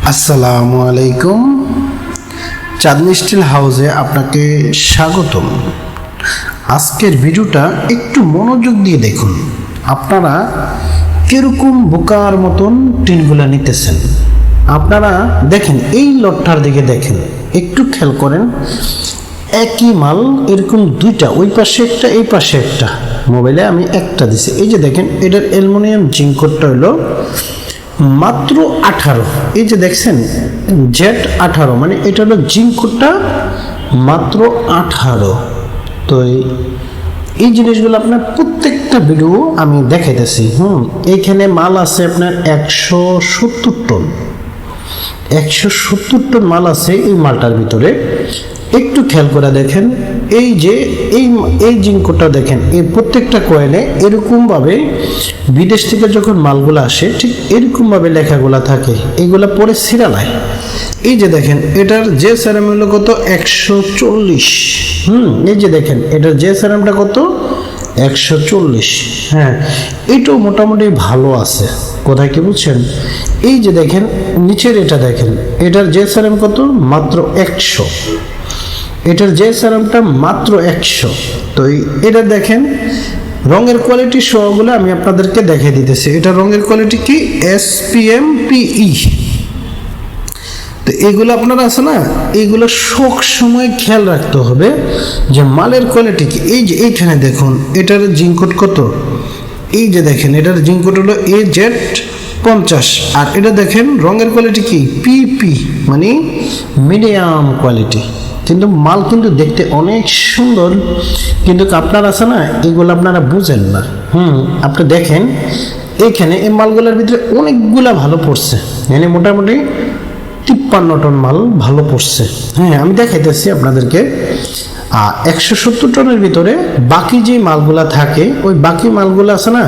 আসসালামু আলাইকুম। চাঁদনী স্টিল হাউসে আপনাকে স্বাগতম। আজকের ভিডিওটা একটু মনোযোগ দিয়ে দেখুন। আপনারা কিরকম বোকার মতন টিনগুলা নিতেছেন। আপনারা দেখেন, এই লটটার দিকে দেখেন, একটু খেয়াল করেন। একই মাল এরকম দুইটা, ওই পাশে একটা এই পাশে একটা। মোবাইলে আমি একটা দিছি। এই যে দেখেন, এটার অ্যালুমিনিয়াম জিঙ্ক কোডটা হলো মাত্র 18। এই যে দেখছেন Z18, মানে এটা হলো জিঙ্ক কোডটা মাত্র 18। তো এই জিনিসগুলো আপনার প্রত্যেকটা ভিডিও আমি দেখাইতেছি। এইখানে মাল আছে আপনার 170 টন। 170 টন মাল আছে এই মালটার ভিতরে। একটু খেয়াল করে দেখেন, এই যে এই জিঙ্কটা দেখেন, এই প্রত্যেকটা কয়েলে এরকমভাবে বিদেশ থেকে যখন মালগুলো আসে ঠিক এরকমভাবে লেখাগুলা থাকে, এইগুলা পরে সিরালায়। এই যে দেখেন, এটার যে স্যারাম হলো কত 140। এই যে দেখেন, এটার যে স্যারামটা কত 140। হ্যাঁ, এটাও মোটামুটি ভালো আছে। কোথায় কি বুঝছেন? এই যে দেখেন নিচের এটা দেখেন, এটার যে স্যারাম কত মাত্র 100। এটার যে স্যারামটা মাত্র 100। তো এটা দেখেন রঙের কোয়ালিটি সহগুলো আমি আপনাদেরকে দেখিয়ে দিতেছি। এটা রঙের কোয়ালিটি কি SPM PE। তো এইগুলো আপনারা আছে না, এইগুলো সব সময় খেয়াল রাখতে হবে যে মালের কোয়ালিটি কি। এই যে এইখানে দেখুন, এটার জিঙ্ক কোড কত, এই যে দেখেন এটার জিঙ্ক কোড হলো AZ50। আর এটা দেখেন রঙের কোয়ালিটি কি PP, মানে মিডিয়াম কোয়ালিটি। কিন্তু মাল কিন্তু দেখতে অনেক সুন্দর, কিন্তু আপনারা আছে না, এগুলো আপনারা বুঝেন না। আপনি দেখেন এইখানে এই মালগুলোর ভিতরে অনেকগুলা ভালো পড়ছে, মানে মোটামুটি 53 টন মাল ভালো পড়ছে। হ্যাঁ, আমি দেখাইতেছি আপনাদেরকে। 170 টনের ভিতরে বাকি যে মালগুলা থাকে, ওই বাকি মালগুলো আছে না,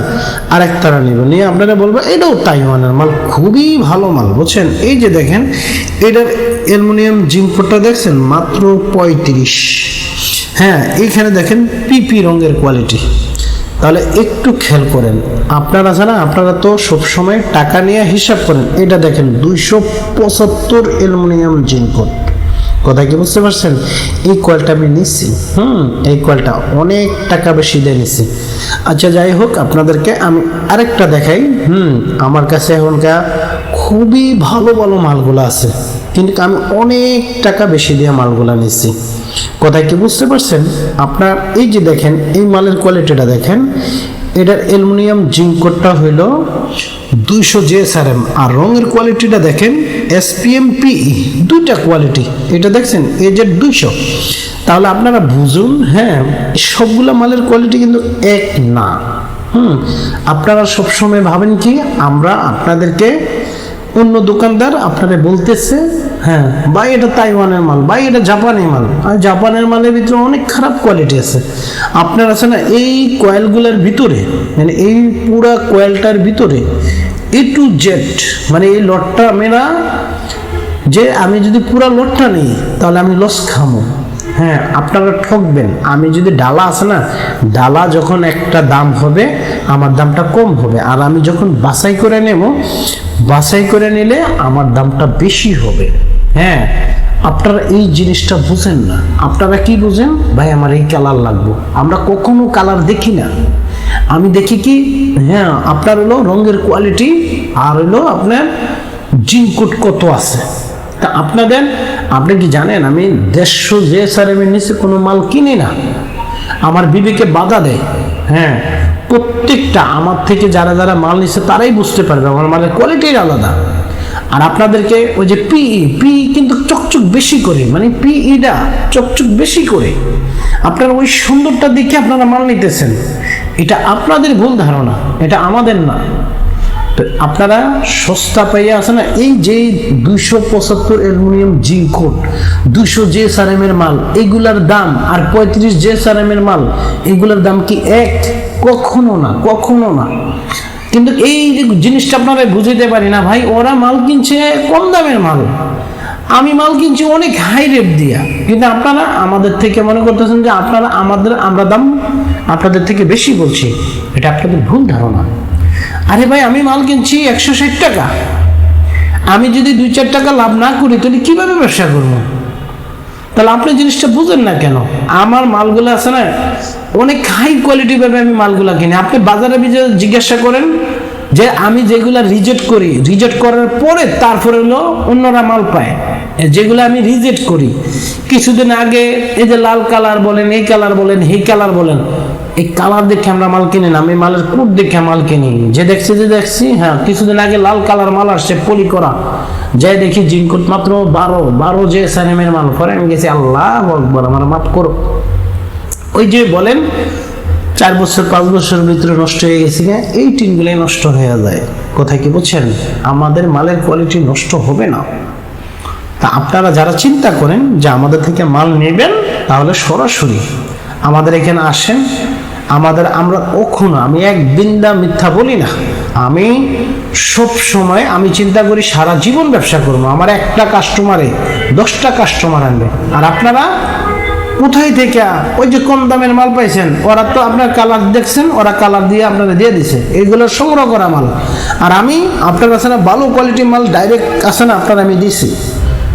আরেক তারা নিয়ে আপনারা বলবো এটাও তাইওয়ানের মাল, খুবই ভালো মাল, বুঝছেন? এই যে দেখেন এটার অ্যালুমিনিয়াম জিঙ্ক কোডটা দেখছেন মাত্র 35। হ্যাঁ, এইখানে দেখেন PP রঙের কোয়ালিটি। তাহলে একটু খেয়াল করেন, আপনারা জানা, আপনারা তো সবসময় টাকা নিয়ে হিসাব করেন। এটা দেখেন 275 অ্যালুমিনিয়াম জিঙ্ক কোড। কথা কি বুঝতে পারছেন? এই কয়েলটা আমি নিচ্ছি, এই কয়েলটা অনেক টাকা বেশি দিয়ে নিচ্ছি। আচ্ছা, যাই হোক, আপনাদেরকে আমি আরেকটা দেখাই। আমার কাছে এখনকার খুবই ভালো ভালো মালগুলো আছে, কিন্তু আমি অনেক টাকা বেশি দিয়ে মালগুলা নিচ্ছি। কথা কি বুঝতে পারছেন? আপনার এই যে দেখেন এই মালের কোয়ালিটিটা দেখেন, এটার অ্যালুমিনিয়াম জিঙ্ক কোডটা হইল 200 JSRM। আর রঙের কোয়ালিটিটা দেখেন SPM PE, দুইটা কোয়ালিটি। এটা দেখছেন AZ200। তাহলে আপনারা বুঝুন, হ্যাঁ, সবগুলা মালের কোয়ালিটি কিন্তু এক না। আপনারা সবসময় ভাবেন কি আমরা আপনাদেরকে অন্য দোকানদার আপনারা বলতেছে, হ্যাঁ ভাই এটা তাইওয়ানের মাল, ভাই এটা জাপানি মাল। আর জাপানের মালের ভিতরে অনেক খারাপ কোয়ালিটি আছে। আপনার আছে না, এই কয়েলগুলোর ভিতরে, মানে এই পুরা কয়েলটার ভিতরে A to Z, মানে এই লটটা মেরা, যে আমি যদি পুরা লটটা নিই তাহলে আমি লস খামো। হ্যাঁ, আপনারা ঠকবেন। আমি যদি ডালা আছে না, ডালা যখন একটা দাম হবে আমার দামটা কম হবে, আর আমি যখন বাছাই করে নেব, বাছাই করে নিলে আমার দামটা বেশি হবে। হ্যাঁ, আপনারা এই জিনিসটা বুঝেন না। আপনারা কি বুঝেন? ভাই আমার এই কালার লাগবে। আমরা কখনো কালার দেখি না, আমি দেখি কি, হ্যাঁ, আপনার হলো রঙের কোয়ালিটি আর হলো আপনার জিঙ্ক কোড কত আছে। তা আপনি কি জানেন আমি 150 JSRM এর নিচে কোনো মাল কিনি না। আমার বিবেকে বাধা দেয়। হ্যাঁ, প্রত্যেকটা আমার থেকে যারা যারা মাল নিচ্ছে তারাই বুঝতে পারবে আমার মালের কোয়ালিটির আলাদা। আর আপনাদেরকে ওই যে PE কিন্তু চকচক বেশি করে, মানে PEটা চকচক বেশি করে। আপনারা ওই সুন্দরটা দেখে আপনারা মাল নিতেছেন, এটা আপনাদের ভুল ধারণা, এটা আমাদের না। তো আপনারা সস্তা পাইয়া আছে না, এই যে 275 অ্যালুমিনিয়াম জিঙ্ক কোড 200 JSRM এর মাল, এইগুলার দাম আর 35 JSRM এর মাল, এইগুলার দাম কি এক? কখনো না, কখনো না। কিন্তু এই জিনিসটা আপনারা বুঝতে পারি না ভাই। ওরা মাল কিনছে কম দামের মাল, আমি মাল কিনছি অনেক হাই রেট দিয়া, কিন্তু আপনারা আমাদের থেকে মনে করতেছেন যে আমরা দাম আপনাদের থেকে বেশি বলছি। এটা আপনাদের ভুল ধারণা। আরে ভাই, আমি মাল কিনছি 160 টাকা, আমি যদি 2-4 টাকা লাভ না করি তাহলে কিভাবে ব্যবসা করবো? তাহলে আপনি জিনিসটা বুঝেন না কেন? আমার মালগুলো আছে না, অনেক হাই কোয়ালিটি ভাবে আমি মালগুলা কিনি। আপনি বাজারে জিজ্ঞাসা করেন যে আমি যেগুলা রিজেক্ট করি, রিজেক্ট করার পরে তারপরে হলো অন্যরা মাল পায়। যেগুলো আমি রিজেক্ট করি, কিছুদিন আগে এই যে লাল কালার বলেন, এই কালার বলেন, এই কালার বলেন, এই কালার দেখে আমরা মাল কিনি না, আমি মালের কোট দেখে মাল কিনি। যে দেখছি হ্যাঁ, কিছুদিন আগে লাল কালার মাল আসছে পলি করা, যাই দেখি জিনকোট মাত্র 12 যে সানেমের মাল করে। আমি গেছি, আল্লাহ আকবার, আমার মাফ করো। ওই যে বলেন 4 বছর 5 বছরের ভিতরে নষ্ট হয়ে গেছে, এই টিনগুলোই নষ্ট হয়ে যায়। কোথায় কি বলছেন? আমাদের মালের কোয়ালিটি নষ্ট হবে না। তা আপনারা যারা চিন্তা করেন যে আমাদের থেকে মাল নেবেন, তাহলে সরাসরি আমাদের এখানে আসেন। আমরা কখনো, আমি এক বিন্দা মিথ্যা বলি না। আমি সব সময় আমি চিন্তা করি সারা জীবন ব্যবসা করবো, আমার একটা কাস্টমারে 10টা কাস্টমার আনবে। আর আপনারা কোথায় থেকে ওই যে কম দামের মাল পাইছেন, ওরা তো আপনার কালার দেখছেন, ওরা কালার দিয়ে আপনারা দিয়ে দিছে, এইগুলো সংগ্রহ করা মাল। আর আমি আপনার কাছে না ভালো কোয়ালিটি মাল ডাইরেক্ট আছে না আপনার আমি দিছি।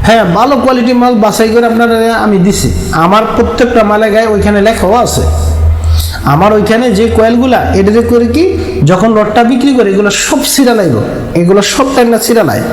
হ্যাঁ, ভালো কোয়ালিটি মাল বাছাই করে আপনারা আমি দিছি। আমার প্রত্যেকটা মালে গায়ে ওইখানে লেখাও আছে। আমার ওইখানে যে কয়েলগুলা, এটা যে করে কি, যখন লটটা বিক্রি করে এগুলো সব সিরালাইব, এগুলো সব টাইম না সিরালায়।